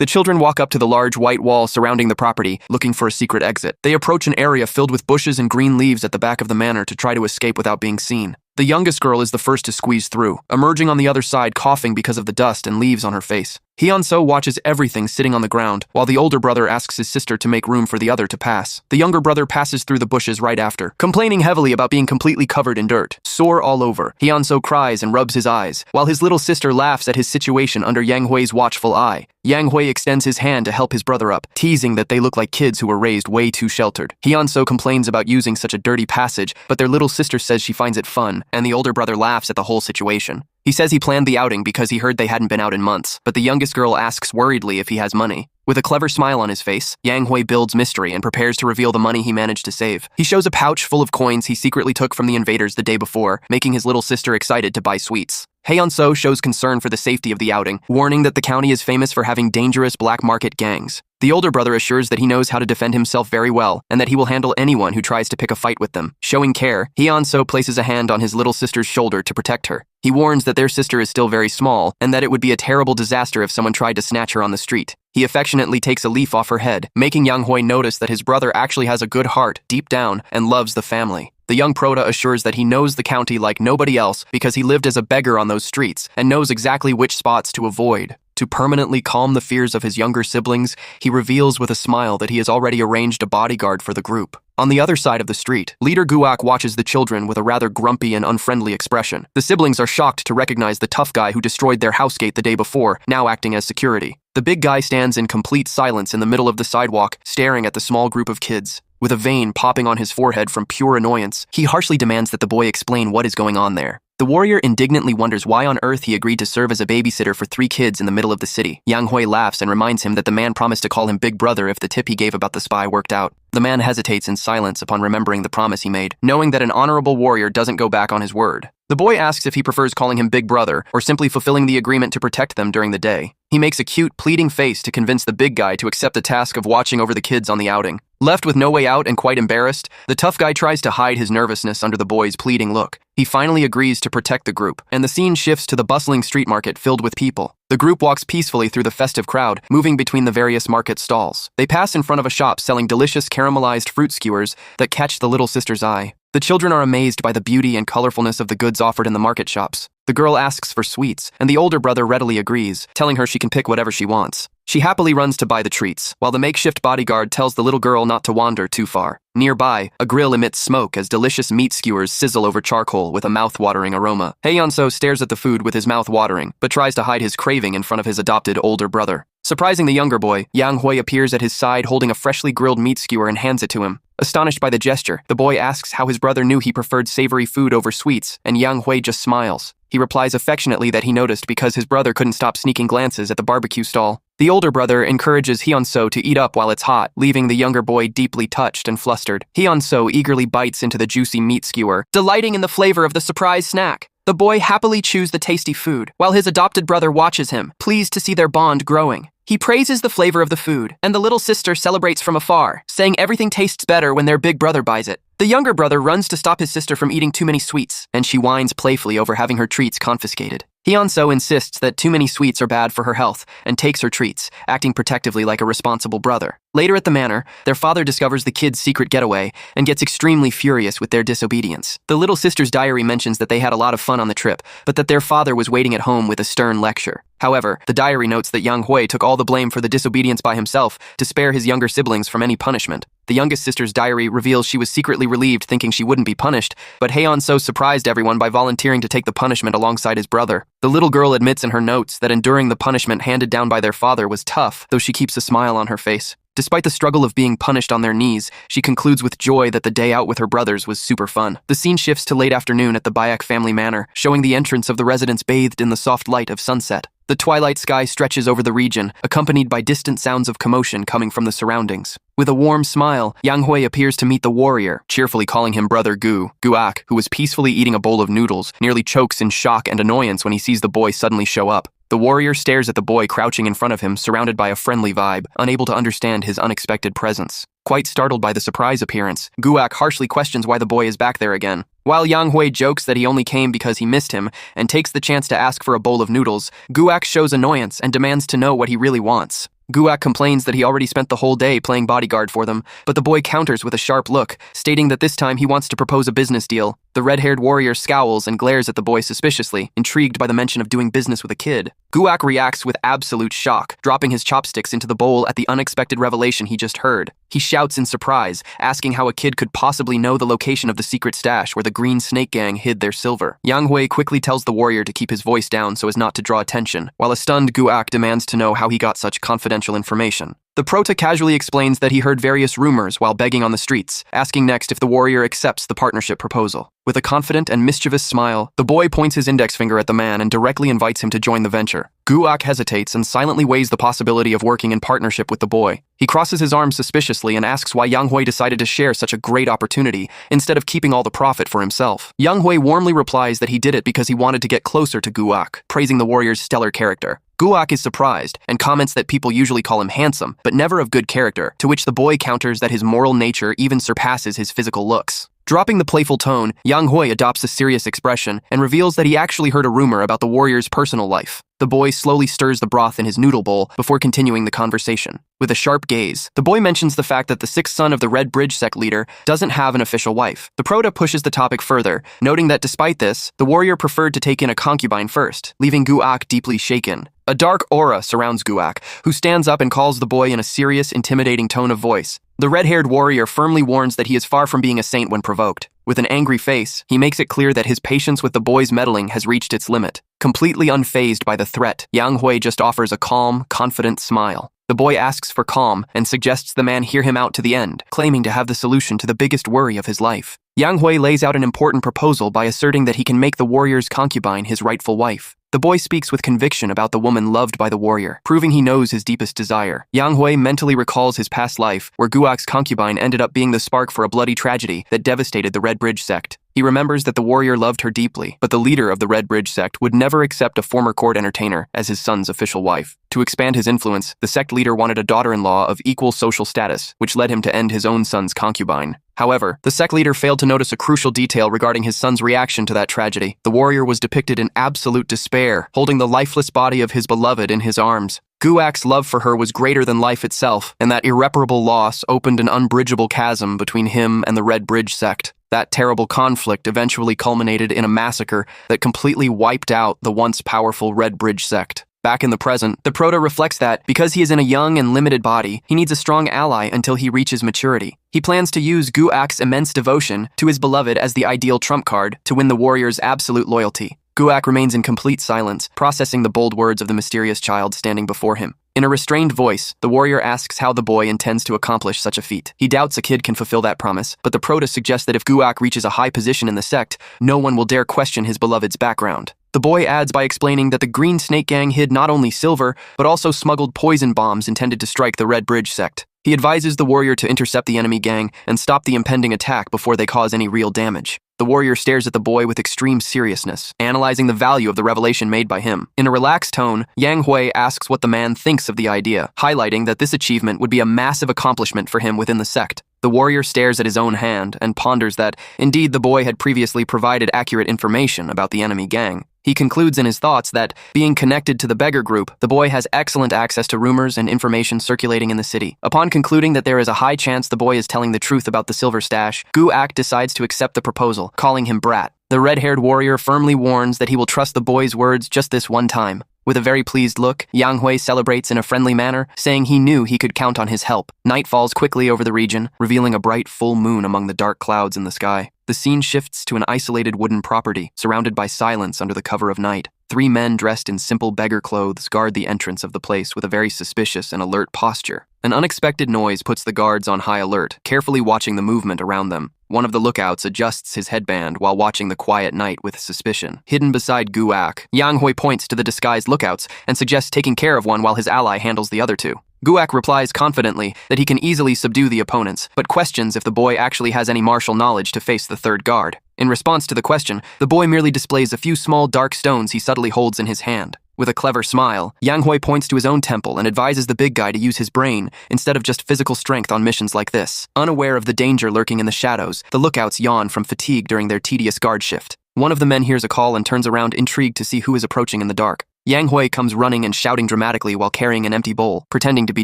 The children walk up to the large white wall surrounding the property, looking for a secret exit. They approach an area filled with bushes and green leaves at the back of the manor to try to escape without being seen. The youngest girl is the first to squeeze through, emerging on the other side coughing because of the dust and leaves on her face. Hyun-soo watches everything sitting on the ground, while the older brother asks his sister to make room for the other to pass. The younger brother passes through the bushes right after, complaining heavily about being completely covered in dirt, sore all over. Hyun-soo cries and rubs his eyes, while his little sister laughs at his situation under Yang Hui's watchful eye. Yang Hui extends his hand to help his brother up, teasing that they look like kids who were raised way too sheltered. Hyun-soo complains about using such a dirty passage, but their little sister says she finds it fun, and the older brother laughs at the whole situation. He says he planned the outing because he heard they hadn't been out in months, but the youngest girl asks worriedly if he has money. With a clever smile on his face, Yang Hui builds mystery and prepares to reveal the money he managed to save. He shows a pouch full of coins he secretly took from the invaders the day before, making his little sister excited to buy sweets. Hyun-soo shows concern for the safety of the outing, warning that the county is famous for having dangerous black market gangs. The older brother assures that he knows how to defend himself very well, and that he will handle anyone who tries to pick a fight with them. Showing care, Hyun-soo places a hand on his little sister's shoulder to protect her. He warns that their sister is still very small, and that it would be a terrible disaster if someone tried to snatch her on the street. He affectionately takes a leaf off her head, making Yang Hui notice that his brother actually has a good heart, deep down, and loves the family. The young Prota assures that he knows the county like nobody else because he lived as a beggar on those streets and knows exactly which spots to avoid. To permanently calm the fears of his younger siblings, he reveals with a smile that he has already arranged a bodyguard for the group. On the other side of the street, leader Guak watches the children with a rather grumpy and unfriendly expression. The siblings are shocked to recognize the tough guy who destroyed their housegate the day before, now acting as security. The big guy stands in complete silence in the middle of the sidewalk, staring at the small group of kids. With a vein popping on his forehead from pure annoyance, he harshly demands that the boy explain what is going on there. The warrior indignantly wonders why on earth he agreed to serve as a babysitter for 3 kids in the middle of the city. Yang Hui laughs and reminds him that the man promised to call him Big Brother if the tip he gave about the spy worked out. The man hesitates in silence upon remembering the promise he made, knowing that an honorable warrior doesn't go back on his word. The boy asks if he prefers calling him Big Brother or simply fulfilling the agreement to protect them during the day. He makes a cute, pleading face to convince the big guy to accept the task of watching over the kids on the outing. Left with no way out and quite embarrassed, the tough guy tries to hide his nervousness under the boy's pleading look. He finally agrees to protect the group, and the scene shifts to the bustling street market filled with people. The group walks peacefully through the festive crowd, moving between the various market stalls. They pass in front of a shop selling delicious caramelized fruit skewers that catch the little sister's eye. The children are amazed by the beauty and colorfulness of the goods offered in the market shops. The girl asks for sweets, and the older brother readily agrees, telling her she can pick whatever she wants. She happily runs to buy the treats, while the makeshift bodyguard tells the little girl not to wander too far. Nearby, a grill emits smoke as delicious meat skewers sizzle over charcoal with a mouth-watering aroma. Hyun-soo stares at the food with his mouth watering, but tries to hide his craving in front of his adopted older brother. Surprising the younger boy, Yang Hui appears at his side holding a freshly grilled meat skewer and hands it to him. Astonished by the gesture, the boy asks how his brother knew he preferred savory food over sweets, and Yang Hui just smiles. He replies affectionately that he noticed because his brother couldn't stop sneaking glances at the barbecue stall. The older brother encourages Hyun-soo to eat up while it's hot, leaving the younger boy deeply touched and flustered. Hyun-soo eagerly bites into the juicy meat skewer, delighting in the flavor of the surprise snack. The boy happily chews the tasty food, while his adopted brother watches him, pleased to see their bond growing. He praises the flavor of the food, and the little sister celebrates from afar, saying everything tastes better when their big brother buys it. The younger brother runs to stop his sister from eating too many sweets, and she whines playfully over having her treats confiscated. Hyun-soo insists that too many sweets are bad for her health and takes her treats, acting protectively like a responsible brother. Later at the manor, their father discovers the kids' secret getaway and gets extremely furious with their disobedience. The little sister's diary mentions that they had a lot of fun on the trip, but that their father was waiting at home with a stern lecture. However, the diary notes that Yang Hui took all the blame for the disobedience by himself to spare his younger siblings from any punishment. The youngest sister's diary reveals she was secretly relieved thinking she wouldn't be punished, but Hyun-soo surprised everyone by volunteering to take the punishment alongside his brother. The little girl admits in her notes that enduring the punishment handed down by their father was tough, though she keeps a smile on her face. Despite the struggle of being punished on their knees, she concludes with joy that the day out with her brothers was super fun. The scene shifts to late afternoon at the Bayak family manor, showing the entrance of the residents bathed in the soft light of sunset. The twilight sky stretches over the region, accompanied by distant sounds of commotion coming from the surroundings. With a warm smile, Yang Hui appears to meet the warrior, cheerfully calling him Brother Guak, who was peacefully eating a bowl of noodles, nearly chokes in shock and annoyance when he sees the boy suddenly show up. The warrior stares at the boy crouching in front of him, surrounded by a friendly vibe, unable to understand his unexpected presence. Quite startled by the surprise appearance, Guak harshly questions why the boy is back there again. While Yang Hui jokes that he only came because he missed him and takes the chance to ask for a bowl of noodles, Guak shows annoyance and demands to know what he really wants. Guak complains that he already spent the whole day playing bodyguard for them, but the boy counters with a sharp look, stating that this time he wants to propose a business deal. The red-haired warrior scowls and glares at the boy suspiciously, intrigued by the mention of doing business with a kid. Guak reacts with absolute shock, dropping his chopsticks into the bowl at the unexpected revelation he just heard. He shouts in surprise, asking how a kid could possibly know the location of the secret stash where the Green Snake Gang hid their silver. Yang Hui quickly tells the warrior to keep his voice down so as not to draw attention, while a stunned Guak demands to know how he got such confidential information. The prota casually explains that he heard various rumors while begging on the streets, asking next if the warrior accepts the partnership proposal. With a confident and mischievous smile, the boy points his index finger at the man and directly invites him to join the venture. Guak hesitates and silently weighs the possibility of working in partnership with the boy. He crosses his arms suspiciously and asks why Yang Hui decided to share such a great opportunity instead of keeping all the profit for himself. Yang Hui warmly replies that he did it because he wanted to get closer to Guak, praising the warrior's stellar character. Guak is surprised and comments that people usually call him handsome, but never of good character, to which the boy counters that his moral nature even surpasses his physical looks. Dropping the playful tone, Yang Hui adopts a serious expression and reveals that he actually heard a rumor about the warrior's personal life. The boy slowly stirs the broth in his noodle bowl before continuing the conversation. With a sharp gaze, the boy mentions the fact that the sixth son of the Red Bridge sect leader doesn't have an official wife. The prota pushes the topic further, noting that despite this, the warrior preferred to take in a concubine first, leaving Guak deeply shaken. A dark aura surrounds Guak, who stands up and calls the boy in a serious, intimidating tone of voice. The red-haired warrior firmly warns that he is far from being a saint when provoked. With an angry face, he makes it clear that his patience with the boy's meddling has reached its limit. Completely unfazed by the threat, Yang Hui just offers a calm, confident smile. The boy asks for calm and suggests the man hear him out to the end, claiming to have the solution to the biggest worry of his life. Yang Hui lays out an important proposal by asserting that he can make the warrior's concubine his rightful wife. The boy speaks with conviction about the woman loved by the warrior, proving he knows his deepest desire. Yang Hui mentally recalls his past life, where Guak's concubine ended up being the spark for a bloody tragedy that devastated the Red Bridge sect. He remembers that the warrior loved her deeply, but the leader of the Red Bridge sect would never accept a former court entertainer as his son's official wife. To expand his influence, the sect leader wanted a daughter-in-law of equal social status, which led him to end his own son's concubine. However, the sect leader failed to notice a crucial detail regarding his son's reaction to that tragedy. The warrior was depicted in absolute despair, holding the lifeless body of his beloved in his arms. Guak's love for her was greater than life itself, and that irreparable loss opened an unbridgeable chasm between him and the Red Bridge sect. That terrible conflict eventually culminated in a massacre that completely wiped out the once powerful Red Bridge sect. Back in the present, the prota reflects that, because he is in a young and limited body, he needs a strong ally until he reaches maturity. He plans to use Guak's immense devotion to his beloved as the ideal trump card to win the warrior's absolute loyalty. Guak remains in complete silence, processing the bold words of the mysterious child standing before him. In a restrained voice, the warrior asks how the boy intends to accomplish such a feat. He doubts a kid can fulfill that promise, but the prota suggests that if Guak reaches a high position in the sect, no one will dare question his beloved's background. The boy adds by explaining that the Green Snake Gang hid not only silver, but also smuggled poison bombs intended to strike the Red Bridge sect. He advises the warrior to intercept the enemy gang and stop the impending attack before they cause any real damage. The warrior stares at the boy with extreme seriousness, analyzing the value of the revelation made by him. In a relaxed tone, Yang Hui asks what the man thinks of the idea, highlighting that this achievement would be a massive accomplishment for him within the sect. The warrior stares at his own hand and ponders that, indeed, the boy had previously provided accurate information about the enemy gang. He concludes in his thoughts that, being connected to the beggar group, the boy has excellent access to rumors and information circulating in the city. Upon concluding that there is a high chance the boy is telling the truth about the silver stash, Guak decides to accept the proposal, calling him brat. The red-haired warrior firmly warns that he will trust the boy's words just this one time. With a very pleased look, Yang Hui celebrates in a friendly manner, saying he knew he could count on his help. Night falls quickly over the region, revealing a bright full moon among the dark clouds in the sky. The scene shifts to an isolated wooden property, surrounded by silence under the cover of night. 3 men dressed in simple beggar clothes guard the entrance of the place with a very suspicious and alert posture. An unexpected noise puts the guards on high alert, carefully watching the movement around them. One of the lookouts adjusts his headband while watching the quiet night with suspicion. Hidden beside Guak, Yang Hui points to the disguised lookouts and suggests taking care of one while his ally handles the other 2. Guak replies confidently that he can easily subdue the opponents, but questions if the boy actually has any martial knowledge to face the third guard. In response to the question, the boy merely displays a few small dark stones he subtly holds in his hand. With a clever smile, Yang Hui points to his own temple and advises the big guy to use his brain instead of just physical strength on missions like this. Unaware of the danger lurking in the shadows, the lookouts yawn from fatigue during their tedious guard shift. One of the men hears a call and turns around intrigued to see who is approaching in the dark. Yang Hui comes running and shouting dramatically while carrying an empty bowl, pretending to be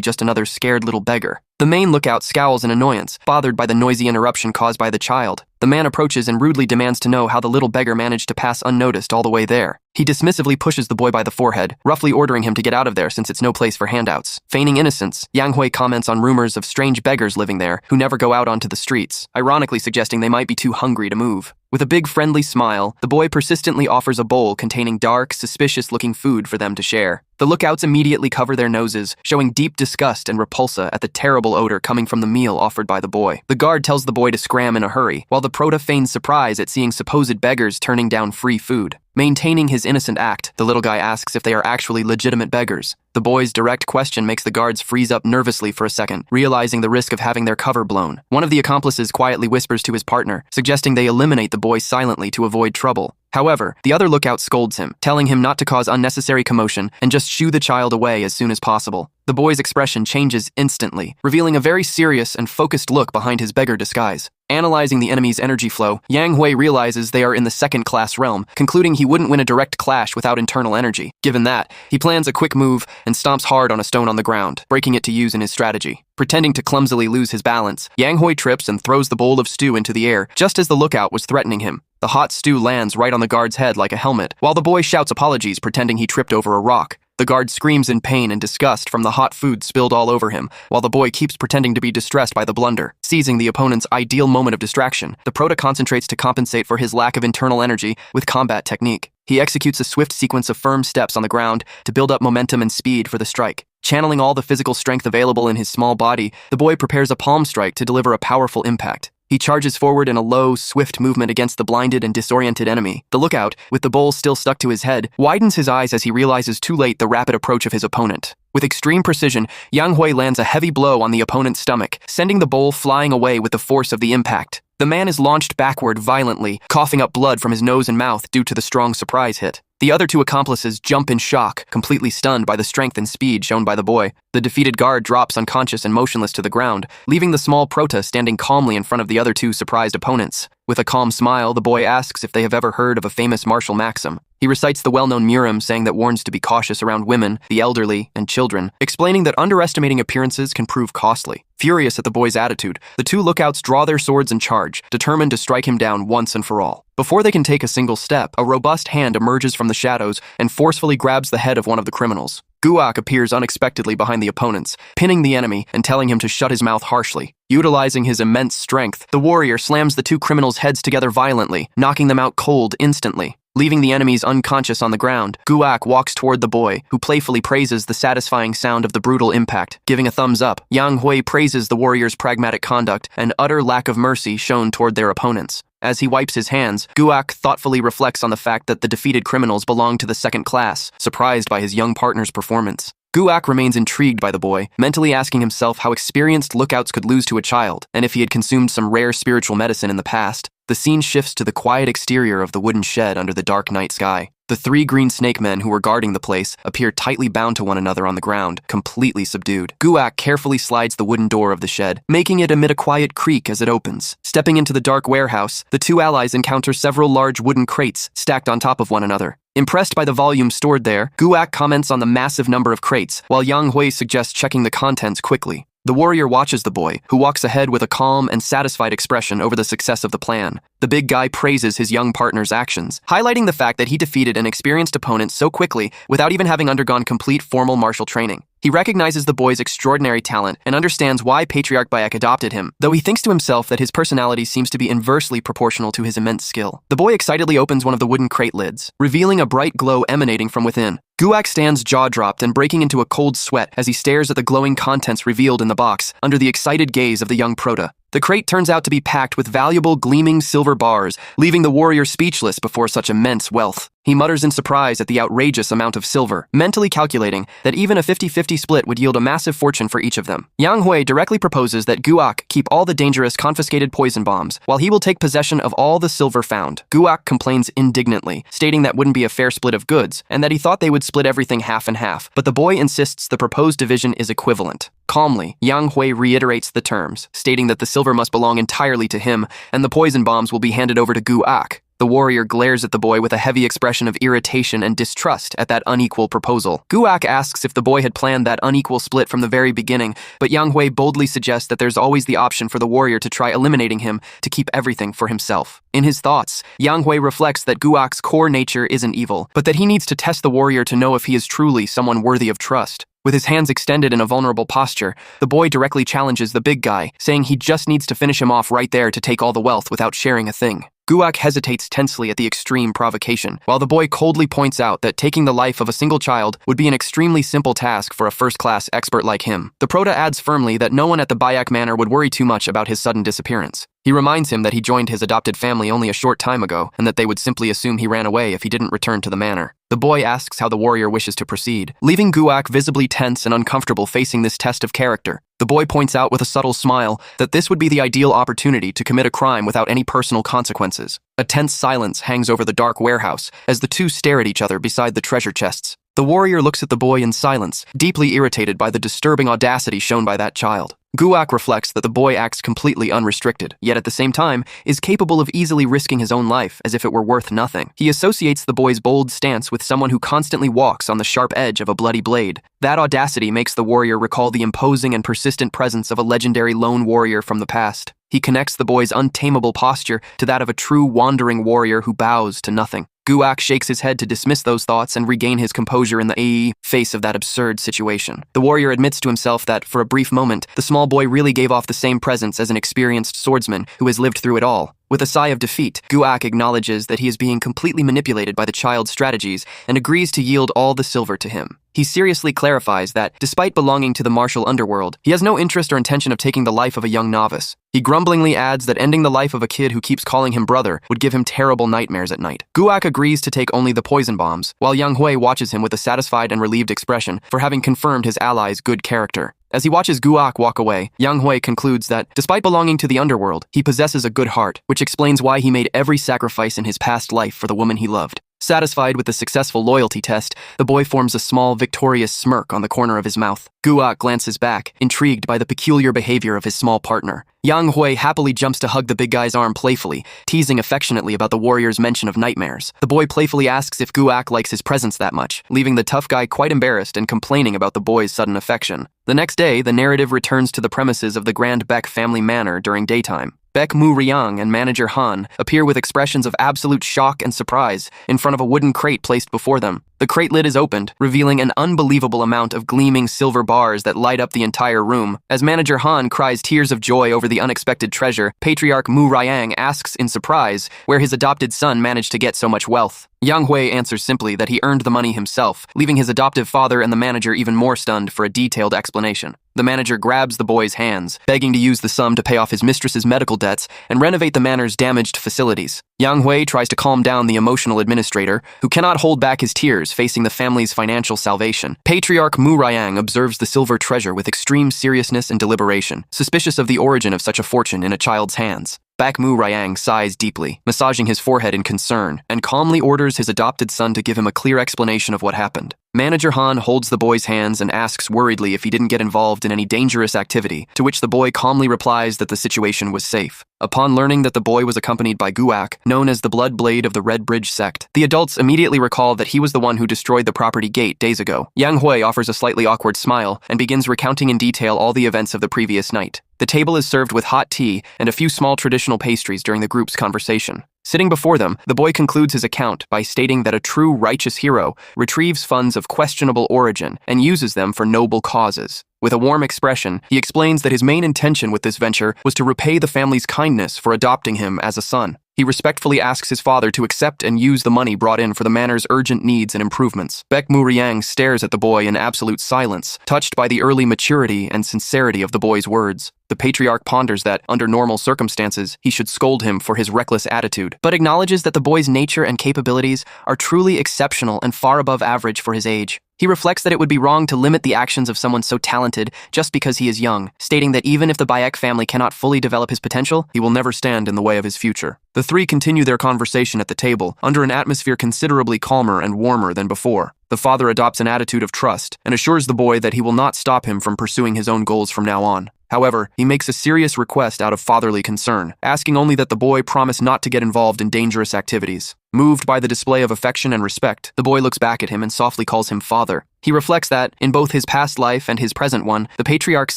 just another scared little beggar. The main lookout scowls in annoyance, bothered by the noisy interruption caused by the child. The man approaches and rudely demands to know how the little beggar managed to pass unnoticed all the way there. He dismissively pushes the boy by the forehead, roughly ordering him to get out of there since it's no place for handouts. Feigning innocence, Yang Hui comments on rumors of strange beggars living there who never go out onto the streets, ironically suggesting they might be too hungry to move. With a big friendly smile, the boy persistently offers a bowl containing dark, suspicious-looking food for them to share. The lookouts immediately cover their noses, showing deep disgust and repulsa at the terrible odor coming from the meal offered by the boy. The guard tells the boy to scram in a hurry, while the prota feigns surprise at seeing supposed beggars turning down free food. Maintaining his innocent act, the little guy asks if they are actually legitimate beggars. The boy's direct question makes the guards freeze up nervously for a second, realizing the risk of having their cover blown. One of the accomplices quietly whispers to his partner, suggesting they eliminate the boy silently to avoid trouble. However, the other lookout scolds him, telling him not to cause unnecessary commotion and just shoo the child away as soon as possible. The boy's expression changes instantly, revealing a very serious and focused look behind his beggar disguise. Analyzing the enemy's energy flow, Yang Hui realizes they are in the second-class realm, concluding he wouldn't win a direct clash without internal energy. Given that, he plans a quick move and stomps hard on a stone on the ground, breaking it to use in his strategy. Pretending to clumsily lose his balance, Yang Hui trips and throws the bowl of stew into the air, just as the lookout was threatening him. The hot stew lands right on the guard's head like a helmet, while the boy shouts apologies pretending he tripped over a rock. The guard screams in pain and disgust from the hot food spilled all over him, while the boy keeps pretending to be distressed by the blunder. Seizing the opponent's ideal moment of distraction, the prota concentrates to compensate for his lack of internal energy with combat technique. He executes a swift sequence of firm steps on the ground to build up momentum and speed for the strike. Channeling all the physical strength available in his small body, the boy prepares a palm strike to deliver a powerful impact. He charges forward in a low, swift movement against the blinded and disoriented enemy. The lookout, with the bowl still stuck to his head, widens his eyes as he realizes too late the rapid approach of his opponent. With extreme precision, Yang Hui lands a heavy blow on the opponent's stomach, sending the bowl flying away with the force of the impact. The man is launched backward violently, coughing up blood from his nose and mouth due to the strong surprise hit. The other two accomplices jump in shock, completely stunned by the strength and speed shown by the boy. The defeated guard drops unconscious and motionless to the ground, leaving the small prota standing calmly in front of the other two surprised opponents. With a calm smile, the boy asks if they have ever heard of a famous martial maxim. He recites the well-known Murim saying that warns to be cautious around women, the elderly, and children, explaining that underestimating appearances can prove costly. Furious at the boy's attitude, the two lookouts draw their swords and charge, determined to strike him down once and for all. Before they can take a single step, a robust hand emerges from the shadows and forcefully grabs the head of one of the criminals. Guak appears unexpectedly behind the opponents, pinning the enemy and telling him to shut his mouth harshly. Utilizing his immense strength, the warrior slams the two criminals' heads together violently, knocking them out cold instantly. Leaving the enemies unconscious on the ground, Guak walks toward the boy, who playfully praises the satisfying sound of the brutal impact. Giving a thumbs up, Yang Hui praises the warrior's pragmatic conduct and utter lack of mercy shown toward their opponents. As he wipes his hands, Guak thoughtfully reflects on the fact that the defeated criminals belong to the second class, surprised by his young partner's performance. Guak remains intrigued by the boy, mentally asking himself how experienced lookouts could lose to a child, and if he had consumed some rare spiritual medicine in the past. The scene shifts to the quiet exterior of the wooden shed under the dark night sky. The three green snake men who were guarding the place appear tightly bound to one another on the ground, completely subdued. Guak carefully slides the wooden door of the shed, making it emit a quiet creak as it opens. Stepping into the dark warehouse, the two allies encounter several large wooden crates stacked on top of one another. Impressed by the volume stored there, Guak comments on the massive number of crates, while Yang Hui suggests checking the contents quickly. The warrior watches the boy, who walks ahead with a calm and satisfied expression over the success of the plan. The big guy praises his young partner's actions, highlighting the fact that he defeated an experienced opponent so quickly without even having undergone complete formal martial training. He recognizes the boy's extraordinary talent and understands why Patriarch Bayek adopted him, though he thinks to himself that his personality seems to be inversely proportional to his immense skill. The boy excitedly opens one of the wooden crate lids, revealing a bright glow emanating from within. Guak stands jaw-dropped and breaking into a cold sweat as he stares at the glowing contents revealed in the box under the excited gaze of the young prota. The crate turns out to be packed with valuable, gleaming silver bars, leaving the warrior speechless before such immense wealth. He mutters in surprise at the outrageous amount of silver, mentally calculating that even a 50-50 split would yield a massive fortune for each of them. Yang Hui directly proposes that Guak keep all the dangerous confiscated poison bombs, while he will take possession of all the silver found. Guak complains indignantly, stating that wouldn't be a fair split of goods, and that he thought they would split everything half and half, but the boy insists the proposed division is equivalent. Calmly, Yang Hui reiterates the terms, stating that the silver must belong entirely to him, and the poison bombs will be handed over to Guak. The warrior glares at the boy with a heavy expression of irritation and distrust at that unequal proposal. Guak asks if the boy had planned that unequal split from the very beginning, but Yang Hui boldly suggests that there's always the option for the warrior to try eliminating him to keep everything for himself. In his thoughts, Yang Hui reflects that Guak's core nature isn't evil, but that he needs to test the warrior to know if he is truly someone worthy of trust. With his hands extended in a vulnerable posture, the boy directly challenges the big guy, saying he just needs to finish him off right there to take all the wealth without sharing a thing. Guak hesitates tensely at the extreme provocation, while the boy coldly points out that taking the life of a single child would be an extremely simple task for a first-class expert like him. The Prota adds firmly that no one at the Bayak Manor would worry too much about his sudden disappearance. He reminds him that he joined his adopted family only a short time ago, and that they would simply assume he ran away if he didn't return to the manor. The boy asks how the warrior wishes to proceed, leaving Guak visibly tense and uncomfortable facing this test of character. The boy points out with a subtle smile that this would be the ideal opportunity to commit a crime without any personal consequences. A tense silence hangs over the dark warehouse as the two stare at each other beside the treasure chests. The warrior looks at the boy in silence, deeply irritated by the disturbing audacity shown by that child. Guak reflects that the boy acts completely unrestricted, yet at the same time is capable of easily risking his own life as if it were worth nothing. He associates the boy's bold stance with someone who constantly walks on the sharp edge of a bloody blade. That audacity makes the warrior recall the imposing and persistent presence of a legendary lone warrior from the past. He connects the boy's untamable posture to that of a true wandering warrior who bows to nothing. Guak shakes his head to dismiss those thoughts and regain his composure in the face of that absurd situation. The warrior admits to himself that, for a brief moment, the small boy really gave off the same presence as an experienced swordsman who has lived through it all. With a sigh of defeat, Guak acknowledges that he is being completely manipulated by the child's strategies and agrees to yield all the silver to him. He seriously clarifies that, despite belonging to the martial underworld, he has no interest or intention of taking the life of a young novice. He grumblingly adds that ending the life of a kid who keeps calling him brother would give him terrible nightmares at night. Guak agrees to take only the poison bombs, while Yang Hui watches him with a satisfied and relieved expression for having confirmed his ally's good character. As he watches Guak walk away, Yang Hui concludes that, despite belonging to the underworld, he possesses a good heart, which explains why he made every sacrifice in his past life for the woman he loved. Satisfied with the successful loyalty test, the boy forms a small, victorious smirk on the corner of his mouth. Guak glances back, intrigued by the peculiar behavior of his small partner. Yang Hui happily jumps to hug the big guy's arm playfully, teasing affectionately about the warrior's mention of nightmares. The boy playfully asks if Guak likes his presence that much, leaving the tough guy quite embarrassed and complaining about the boy's sudden affection. The next day, the narrative returns to the premises of the Grand Beck family manor during daytime. Beck Murim and manager Han appear with expressions of absolute shock and surprise in front of a wooden crate placed before them. The crate lid is opened, revealing an unbelievable amount of gleaming silver bars that light up the entire room. As manager Han cries tears of joy over the unexpected treasure, patriarch Murim asks in surprise where his adopted son managed to get so much wealth. Yang Hui answers simply that he earned the money himself, leaving his adoptive father and the manager even more stunned for a detailed explanation. The manager grabs the boy's hands, begging to use the sum to pay off his mistress's medical debts and renovate the manor's damaged facilities. Yang Hui tries to calm down the emotional administrator, who cannot hold back his tears facing the family's financial salvation. Patriarch Murim observes the silver treasure with extreme seriousness and deliberation, suspicious of the origin of such a fortune in a child's hands. Bak Murim sighs deeply, massaging his forehead in concern, and calmly orders his adopted son to give him a clear explanation of what happened. Manager Han holds the boy's hands and asks worriedly if he didn't get involved in any dangerous activity, to which the boy calmly replies that the situation was safe. Upon learning that the boy was accompanied by Guak, known as the Blood Blade of the Red Bridge sect, the adults immediately recall that he was the one who destroyed the property gate days ago. Yang Hui offers a slightly awkward smile and begins recounting in detail all the events of the previous night. The table is served with hot tea and a few small traditional pastries during the group's conversation. Sitting before them, the boy concludes his account by stating that a true righteous hero retrieves funds of questionable origin and uses them for noble causes. With a warm expression, he explains that his main intention with this venture was to repay the family's kindness for adopting him as a son. He respectfully asks his father to accept and use the money brought in for the manor's urgent needs and improvements. Bek Murim stares at the boy in absolute silence, touched by the early maturity and sincerity of the boy's words. The patriarch ponders that, under normal circumstances, he should scold him for his reckless attitude, but acknowledges that the boy's nature and capabilities are truly exceptional and far above average for his age. He reflects that it would be wrong to limit the actions of someone so talented just because he is young, stating that even if the Bayek family cannot fully develop his potential, he will never stand in the way of his future. The three continue their conversation at the table, under an atmosphere considerably calmer and warmer than before. The father adopts an attitude of trust and assures the boy that he will not stop him from pursuing his own goals from now on. However, he makes a serious request out of fatherly concern, asking only that the boy promise not to get involved in dangerous activities. Moved by the display of affection and respect, the boy looks back at him and softly calls him father. He reflects that, in both his past life and his present one, the patriarch's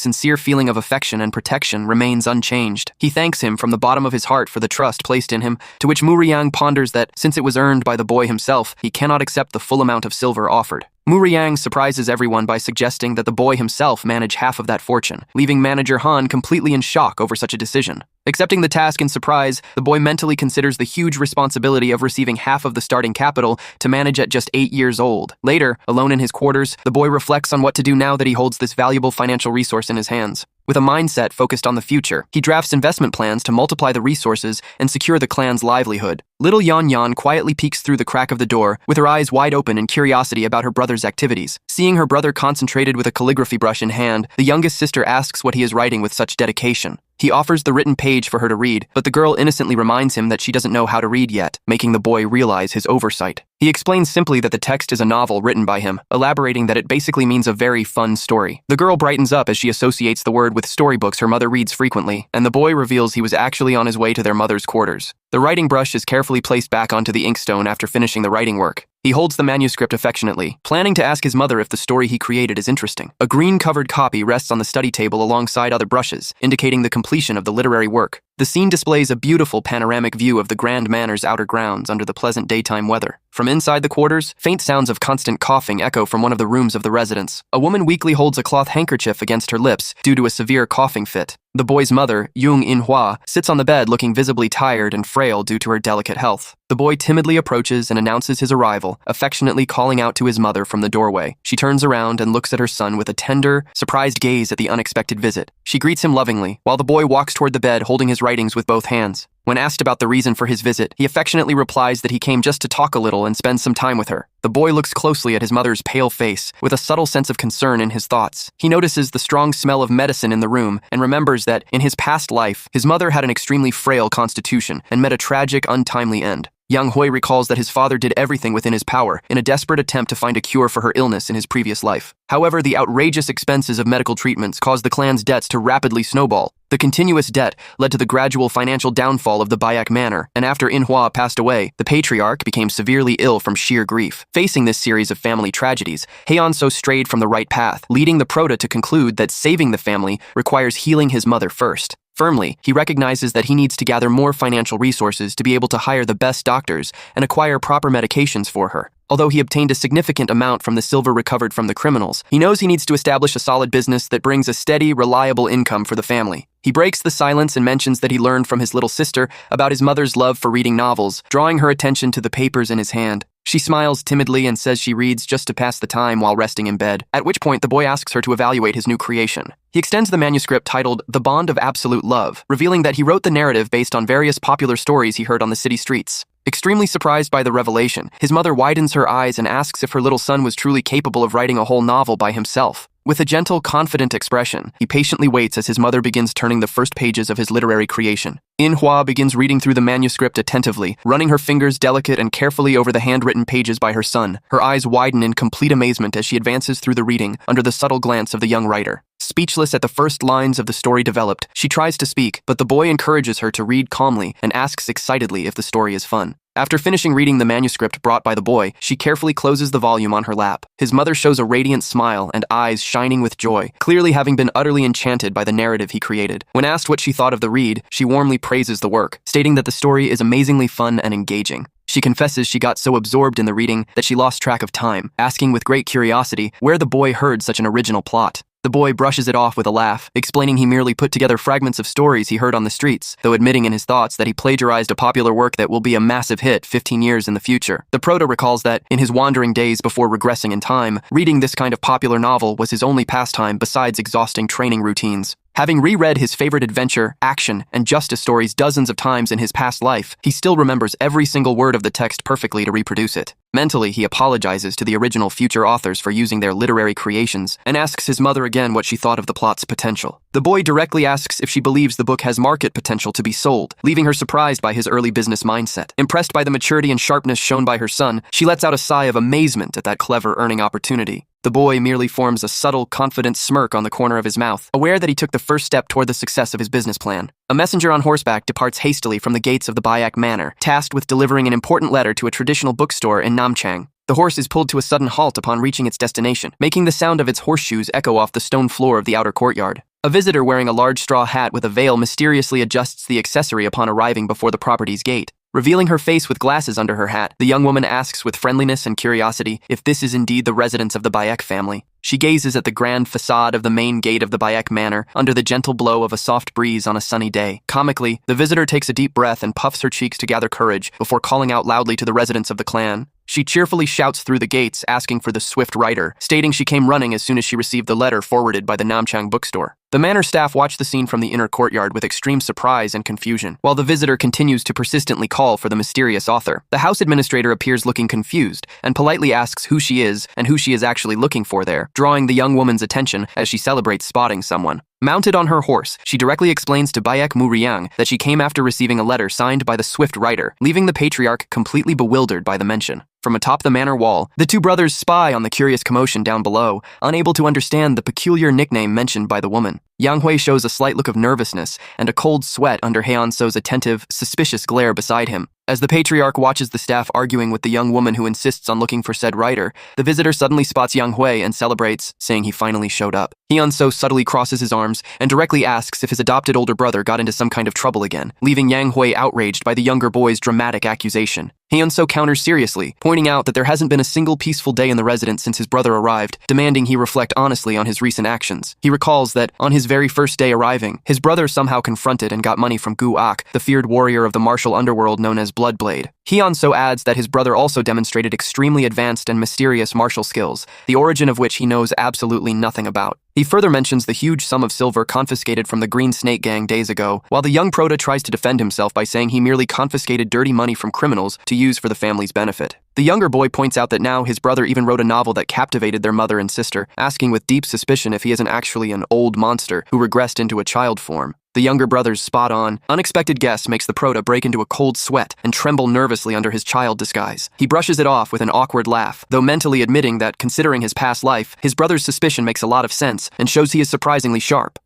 sincere feeling of affection and protection remains unchanged. He thanks him from the bottom of his heart for the trust placed in him, to which Murim ponders that, since it was earned by the boy himself, he cannot accept the full amount of silver offered. Murim surprises everyone by suggesting that the boy himself manage half of that fortune, leaving manager Han completely in shock over such a decision. Accepting the task in surprise, the boy mentally considers the huge responsibility of receiving half of the starting capital to manage at just 8 years old. Later, alone in his quarters, the boy reflects on what to do now that he holds this valuable financial resource in his hands. With a mindset focused on the future, he drafts investment plans to multiply the resources and secure the clan's livelihood. Little Yan Yan quietly peeks through the crack of the door, with her eyes wide open in curiosity about her brother's activities. Seeing her brother concentrated with a calligraphy brush in hand, the youngest sister asks what he is writing with such dedication. He offers the written page for her to read, but the girl innocently reminds him that she doesn't know how to read yet, making the boy realize his oversight. He explains simply that the text is a novel written by him, elaborating that it basically means a very fun story. The girl brightens up as she associates the word with storybooks her mother reads frequently, and the boy reveals he was actually on his way to their mother's quarters. The writing brush is carefully placed back onto the inkstone after finishing the writing work. He holds the manuscript affectionately, planning to ask his mother if the story he created is interesting. A green-covered copy rests on the study table alongside other brushes, indicating the completion of the literary work. The scene displays a beautiful panoramic view of the Grand Manor's outer grounds under the pleasant daytime weather. From inside the quarters, faint sounds of constant coughing echo from one of the rooms of the residence. A woman weakly holds a cloth handkerchief against her lips due to a severe coughing fit. The boy's mother, Jung In-hwa, sits on the bed looking visibly tired and frail due to her delicate health. The boy timidly approaches and announces his arrival, affectionately calling out to his mother from the doorway. She turns around and looks at her son with a tender, surprised gaze at the unexpected visit. She greets him lovingly, while the boy walks toward the bed holding his writings with both hands. When asked about the reason for his visit, he affectionately replies that he came just to talk a little and spend some time with her. The boy looks closely at his mother's pale face, with a subtle sense of concern in his thoughts. He notices the strong smell of medicine in the room and remembers that, in his past life, his mother had an extremely frail constitution and met a tragic, untimely end. Yang Hui recalls that his father did everything within his power in a desperate attempt to find a cure for her illness in his previous life. However, the outrageous expenses of medical treatments caused the clan's debts to rapidly snowball. The continuous debt led to the gradual financial downfall of the Bayak Manor, and after In-hwa passed away, the patriarch became severely ill from sheer grief. Facing this series of family tragedies, Haeon-so strayed from the right path, leading the Prota to conclude that saving the family requires healing his mother first. Firmly, he recognizes that he needs to gather more financial resources to be able to hire the best doctors and acquire proper medications for her. Although he obtained a significant amount from the silver recovered from the criminals, he knows he needs to establish a solid business that brings a steady, reliable income for the family. He breaks the silence and mentions that he learned from his little sister about his mother's love for reading novels, drawing her attention to the papers in his hand. She smiles timidly and says she reads just to pass the time while resting in bed, at which point the boy asks her to evaluate his new creation. He extends the manuscript titled The Bond of Absolute Love, revealing that he wrote the narrative based on various popular stories he heard on the city streets. Extremely surprised by the revelation, his mother widens her eyes and asks if her little son was truly capable of writing a whole novel by himself. With a gentle, confident expression, he patiently waits as his mother begins turning the first pages of his literary creation. In-hwa begins reading through the manuscript attentively, running her fingers delicate and carefully over the handwritten pages by her son. Her eyes widen in complete amazement as she advances through the reading, under the subtle glance of the young writer. Speechless at the first lines of the story developed, she tries to speak, but the boy encourages her to read calmly and asks excitedly if the story is fun. After finishing reading the manuscript brought by the boy, she carefully closes the volume on her lap. His mother shows a radiant smile and eyes shining with joy, clearly having been utterly enchanted by the narrative he created. When asked what she thought of the read, she warmly praises the work, stating that the story is amazingly fun and engaging. She confesses she got so absorbed in the reading that she lost track of time, asking with great curiosity where the boy heard such an original plot. The boy brushes it off with a laugh, explaining he merely put together fragments of stories he heard on the streets, though admitting in his thoughts that he plagiarized a popular work that will be a massive hit 15 years in the future. The Prota recalls that, in his wandering days before regressing in time, reading this kind of popular novel was his only pastime besides exhausting training routines. Having reread his favorite adventure, action, and justice stories dozens of times in his past life, he still remembers every single word of the text perfectly to reproduce it. Mentally, he apologizes to the original future authors for using their literary creations and asks his mother again what she thought of the plot's potential. The boy directly asks if she believes the book has market potential to be sold, leaving her surprised by his early business mindset. Impressed by the maturity and sharpness shown by her son, she lets out a sigh of amazement at that clever earning opportunity. The boy merely forms a subtle, confident smirk on the corner of his mouth, aware that he took the first step toward the success of his business plan. A messenger on horseback departs hastily from the gates of the Bayak Manor, tasked with delivering an important letter to a traditional bookstore in Namchang. The horse is pulled to a sudden halt upon reaching its destination, making the sound of its horseshoes echo off the stone floor of the outer courtyard. A visitor wearing a large straw hat with a veil mysteriously adjusts the accessory upon arriving before the property's gate. Revealing her face with glasses under her hat, the young woman asks with friendliness and curiosity if this is indeed the residence of the Bayek family. She gazes at the grand facade of the main gate of the Bayek Manor under the gentle blow of a soft breeze on a sunny day. Comically, the visitor takes a deep breath and puffs her cheeks to gather courage before calling out loudly to the residents of the clan. She cheerfully shouts through the gates, asking for the swift rider, stating she came running as soon as she received the letter forwarded by the Namchang bookstore. The manor staff watch the scene from the inner courtyard with extreme surprise and confusion, while the visitor continues to persistently call for the mysterious author. The house administrator appears looking confused and politely asks who she is and who she is actually looking for there, drawing the young woman's attention as she celebrates spotting someone. Mounted on her horse, she directly explains to Bayek Murim that she came after receiving a letter signed by the swift rider, leaving the patriarch completely bewildered by the mention. From atop the manor wall, the two brothers spy on the curious commotion down below, unable to understand the peculiar nickname mentioned by the woman. Yang Hui shows a slight look of nervousness and a cold sweat under Heian So's attentive, suspicious glare beside him. As the patriarch watches the staff arguing with the young woman who insists on looking for said writer, the visitor suddenly spots Yang Hui and celebrates, saying he finally showed up. Heian So subtly crosses his arms and directly asks if his adopted older brother got into some kind of trouble again, leaving Yang Hui outraged by the younger boy's dramatic accusation. Heian So counters seriously, pointing out that there hasn't been a single peaceful day in the residence since his brother arrived, demanding he reflect honestly on his recent actions. He recalls that, on his very first day arriving, his brother somehow confronted and got money from Gu Ak, the feared warrior of the martial underworld known as Bloodblade. Heian So adds that his brother also demonstrated extremely advanced and mysterious martial skills, the origin of which he knows absolutely nothing about. He further mentions the huge sum of silver confiscated from the Green Snake Gang days ago, while the young Prota tries to defend himself by saying he merely confiscated dirty money from criminals to use for the family's benefit. The younger boy points out that now his brother even wrote a novel that captivated their mother and sister, asking with deep suspicion if he isn't actually an old monster who regressed into a child form. The younger brother's spot-on, unexpected guess makes the Prota break into a cold sweat and tremble nervously under his child disguise. He brushes it off with an awkward laugh, though mentally admitting that, considering his past life, his brother's suspicion makes a lot of sense and shows he is surprisingly sharp.